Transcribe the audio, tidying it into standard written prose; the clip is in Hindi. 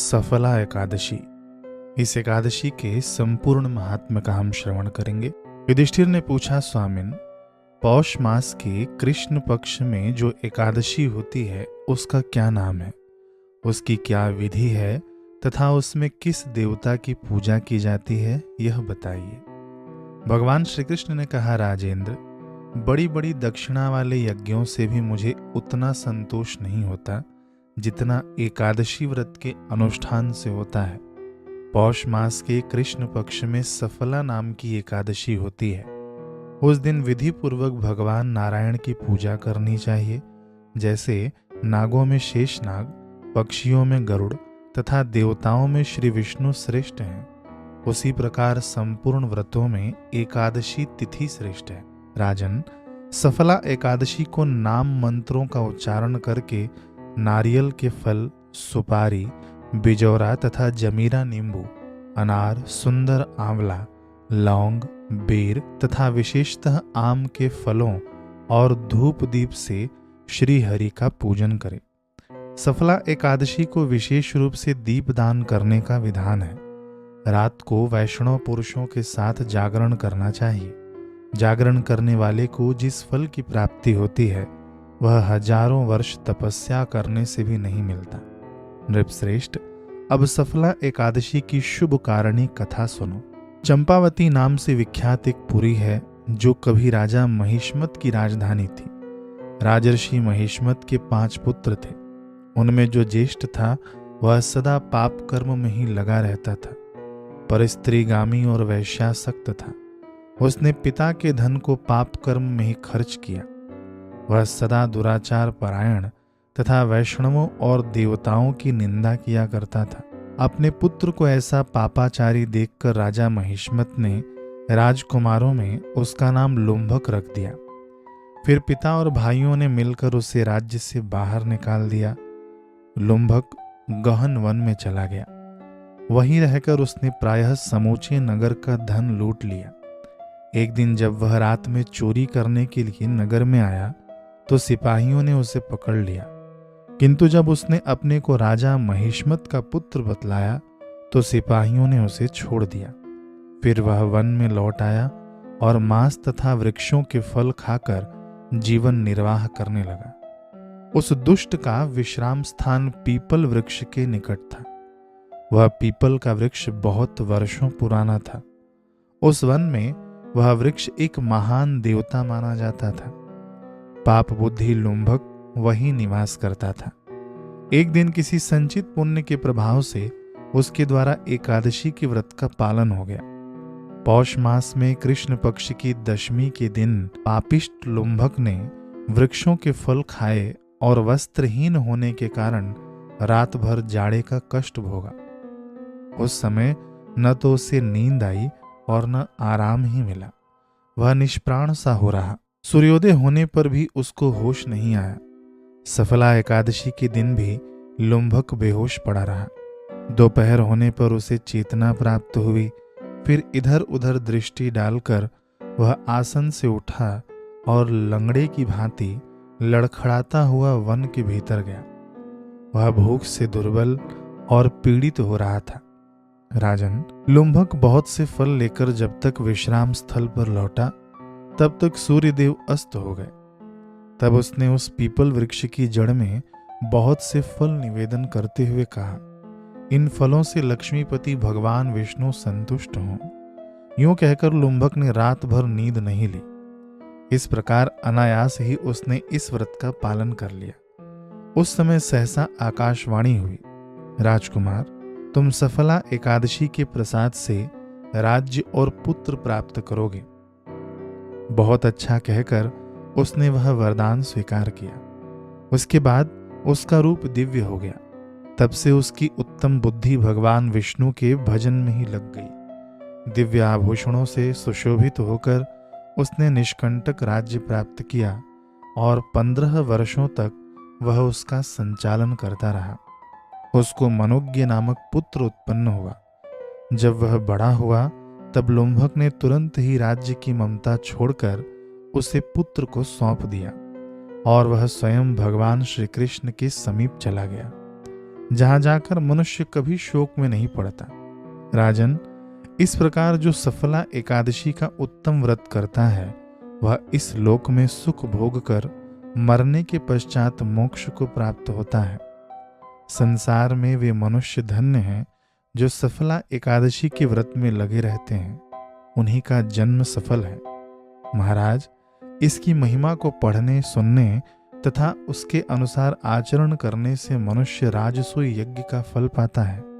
सफला एकादशी। इस एकादशी के संपूर्ण महात्म्य का हम श्रवण करेंगे। युधिष्ठिर ने पूछा, स्वामिन, पौष मास के कृष्ण पक्ष में जो एकादशी होती है उसका क्या नाम है, उसकी क्या विधि है तथा उसमें किस देवता की पूजा की जाती है, यह बताइए। भगवान श्री कृष्ण ने कहा, राजेंद्र, बड़ी बड़ी दक्षिणा वाले यज्ञों से भी मुझे उतना संतोष नहीं होता जितना एकादशी व्रत के अनुष्ठान से होता है। पौष मास के कृष्ण पक्ष में सफला नाम की एकादशी होती है। उस दिन विधि पूर्वक भगवान नारायण की पूजा करनी चाहिए। जैसे नागों में शेषनाग, पक्षियों में गरुड़ तथा देवताओं में श्री विष्णु श्रेष्ठ हैं, उसी प्रकार संपूर्ण व्रतों में एकादशी तिथि श्रेष्ठ है। राजन, सफला एकादशी को नाम मंत्रों का उच्चारण करके नारियल के फल, सुपारी, बिजौरा तथा जमीरा नींबू, अनार, सुंदर आंवला, लौंग, बेर तथा विशेषतः आम के फलों और धूप दीप से श्री हरि का पूजन करें। सफला एकादशी को विशेष रूप से दीपदान करने का विधान है। रात को वैष्णव पुरुषों के साथ जागरण करना चाहिए। जागरण करने वाले को जिस फल की प्राप्ति होती है वह हजारों वर्ष तपस्या करने से भी नहीं मिलता। नृपश्रेष्ठ, अब सफला एकादशी की शुभ कारणी कथा सुनो। चंपावती नाम से विख्यात एक पुरी है जो कभी राजा महिष्मत की राजधानी थी। राजर्षि महिष्मत के 5 पुत्र थे। उनमें जो ज्येष्ठ था वह सदा पाप कर्म में ही लगा रहता था, पर स्त्रीगामी और वैश्यासक्त था। उसने पिता के धन को पाप कर्म में ही खर्च किया। वह सदा दुराचार परायण तथा वैष्णवों और देवताओं की निंदा किया करता था। अपने पुत्र को ऐसा पापाचारी देखकर राजा महिष्मत ने राजकुमारों में उसका नाम लुम्भक रख दिया। फिर पिता और भाइयों ने मिलकर उसे राज्य से बाहर निकाल दिया। लुम्भक गहन वन में चला गया। वहीं रहकर उसने प्रायः समूचे नगर का धन लूट लिया। एक दिन जब वह रात में चोरी करने के लिए नगर में आया तो सिपाहियों ने उसे पकड़ लिया, किंतु जब उसने अपने को राजा महिष्मत का पुत्र बतलाया तो सिपाहियों ने उसे छोड़ दिया। फिर वह वन में लौट आया और मांस तथा वृक्षों के फल खाकर जीवन निर्वाह करने लगा। उस दुष्ट का विश्राम स्थान पीपल वृक्ष के निकट था। वह पीपल का वृक्ष बहुत वर्षों पुराना था। उस वन में वह वृक्ष एक महान देवता माना जाता था। पाप बुद्धि लुम्भक वही निवास करता था। एक दिन किसी संचित पुण्य के प्रभाव से उसके द्वारा एकादशी के व्रत का पालन हो गया। पौष मास में कृष्ण पक्ष की दशमी के दिन पापिष्ट लुम्भक ने वृक्षों के फल खाए और वस्त्रहीन होने के कारण रात भर जाड़े का कष्ट भोगा। उस समय न तो उसे नींद आई और न आराम ही मिला। वह निष्प्राण सा हो रहा। सूर्योदय होने पर भी उसको होश नहीं आया। सफला एकादशी के दिन भी लुम्भक बेहोश पड़ा रहा। दोपहर होने पर उसे चेतना प्राप्त हुई। फिर इधर उधर दृष्टि डालकर वह आसन से उठा और लंगड़े की भांति लड़खड़ाता हुआ वन के भीतर गया। वह भूख से दुर्बल और पीड़ित हो रहा था। राजन, लुम्भक बहुत से फल लेकर जब तक विश्राम स्थल पर लौटा तब तक सूर्यदेव अस्त हो गए। तब उसने उस पीपल वृक्ष की जड़ में बहुत से फल निवेदन करते हुए कहा, इन फलों से लक्ष्मीपति भगवान विष्णु संतुष्ट हों। यूं कहकर लुम्भक ने रात भर नींद नहीं ली। इस प्रकार अनायास ही उसने इस व्रत का पालन कर लिया। उस समय सहसा आकाशवाणी हुई, राजकुमार, तुम सफला एकादशी के प्रसाद से राज्य और पुत्र प्राप्त करोगे। बहुत अच्छा कहकर उसने वह वरदान स्वीकार किया। उसके बाद उसका रूप दिव्य हो गया। तब से उसकी उत्तम बुद्धि भगवान विष्णु के भजन में ही लग गई। दिव्य आभूषणों से सुशोभित होकर उसने निष्कंटक राज्य प्राप्त किया और 15 वर्षों तक वह उसका संचालन करता रहा। उसको मनुज्ञ नामक पुत्र उत्पन्न हुआ। जब वह बड़ा हुआ तब लुम्भक ने तुरंत ही राज्य की ममता छोड़कर उसे पुत्र को सौंप दिया और वह स्वयं भगवान श्री कृष्ण के समीप चला गया। जहां जाकर मनुष्य कभी शोक में नहीं पड़ता। राजन, इस प्रकार जो सफला एकादशी का उत्तम व्रत करता है वह इस लोक में सुख भोग कर मरने के पश्चात मोक्ष को प्राप्त होता है। संसार में वे मनुष्य धन्य हैं जो सफला एकादशी के व्रत में लगे रहते हैं, उन्हीं का जन्म सफल है। महाराज, इसकी महिमा को पढ़ने, सुनने तथा उसके अनुसार आचरण करने से मनुष्य राजसूय यज्ञ का फल पाता है।